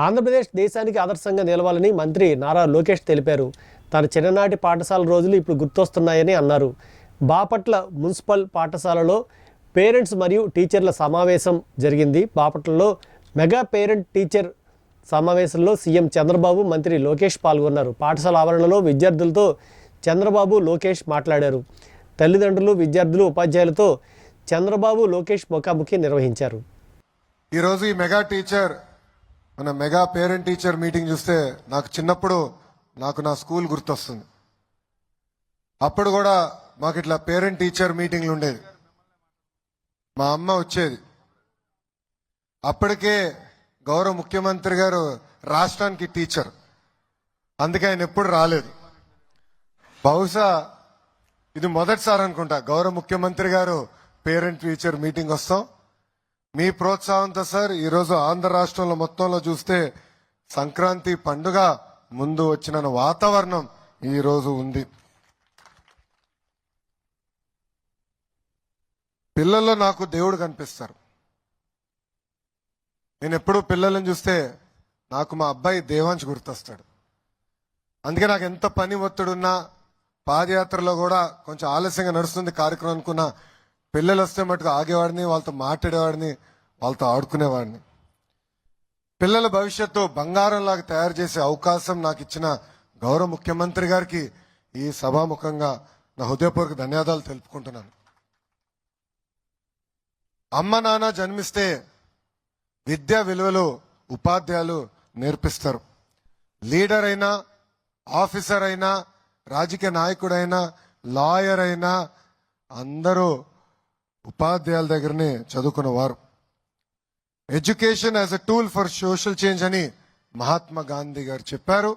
ఆంధ్రప్రదేశ్ దేశానికి ఆదర్శంగా నిలవాలని మంత్రి నారా లోకేష్ తెలిపారు. తన చిన్ననాటి పాఠశాల రోజులు ఇప్పుడు గుర్తొస్తున్నాయని అన్నారు. బాపట్ల మున్సిపల్ పాఠశాలలో పేరెంట్స్ మరియు టీచర్ల సమావేశం జరిగింది. బాపట్లలో మెగా పేరెంట్ టీచర్ సమావేశంలో సీఎం చంద్రబాబు, మంత్రి లోకేష్ పాల్గొన్నారు. పాఠశాల ఆవరణలో విద్యార్థులతో చంద్రబాబు, లోకేష్ మాట్లాడారు. తల్లిదండ్రులు, విద్యార్థులు, ఉపాధ్యాయులతో చంద్రబాబు, లోకేష్ ముఖాముఖి నిర్వహించారు. ఈరోజు ఈ మెగా టీచర్ మన మెగా పేరెంట్ టీచర్ మీటింగ్ చూస్తే నాకు చిన్నప్పుడు నా స్కూల్ గుర్తొస్తుంది. అప్పుడు కూడా మాకు ఇట్లా పేరెంట్ టీచర్ మీటింగ్లు ఉండేది. మా అమ్మ వచ్చేది. అప్పటికే గౌరవ ముఖ్యమంత్రి గారు రాష్ట్రానికి టీచర్, అందుకే ఆయన ఎప్పుడు రాలేదు. బహుశా ఇది మొదటిసారి అనుకుంటా గౌరవ ముఖ్యమంత్రి గారు పేరెంట్ టీచర్ మీటింగ్ వస్తాం. మీ ప్రోత్సాహంతో సార్ ఈరోజు ఆంధ్ర రాష్ట్రంలో మొత్తంలో చూస్తే సంక్రాంతి పండుగ ముందు వచ్చిన వాతావరణం ఈరోజు ఉంది. పిల్లల్లో నాకు దేవుడు కనిపిస్తారు. నేను ఎప్పుడూ పిల్లలను చూస్తే నాకు మా అబ్బాయి దేవాంశ్ గుర్తొస్తాడు. అందుకే నాకు ఎంత పని ఒత్తిడున్నా, పాదయాత్రలో కూడా కొంచెం ఆలస్యంగా నడుస్తుంది కార్యక్రమం అనుకున్నా, పిల్లలు వస్తే మటుకు ఆగేవాడిని, వాళ్ళతో మాట్లాడేవాడిని, వాళ్ళతో ఆడుకునేవాడిని. పిల్లల భవిష్యత్తు బంగారంలాగా తయారు చేసే అవకాశం నాకు ఇచ్చిన గౌరవ ముఖ్యమంత్రి గారికి ఈ సభాముఖంగా నా హృదయపూర్వక ధన్యవాదాలు తెలుపుకుంటున్నాను. అమ్మ నాన్న జన్మిస్తే విద్యా విలువలు ఉపాధ్యాయులు నేర్పిస్తారు. లీడర్ అయినా, ఆఫీసర్ అయినా, రాజకీయ నాయకుడైనా, లాయర్ అయినా అందరూ ఉపాధ్యాయుల దగ్గరనే చదువుకున్నవారు. Education as a tool for social change అని మహాత్మా గాంధీ గారు చెప్పారు.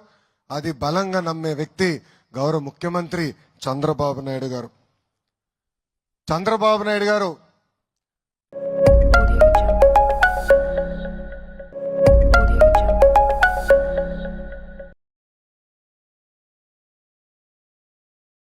అది బలంగా నమ్మే వ్యక్తి గౌరవ ముఖ్యమంత్రి చంద్రబాబు నాయుడు గారు. చంద్రబాబు నాయుడు గారు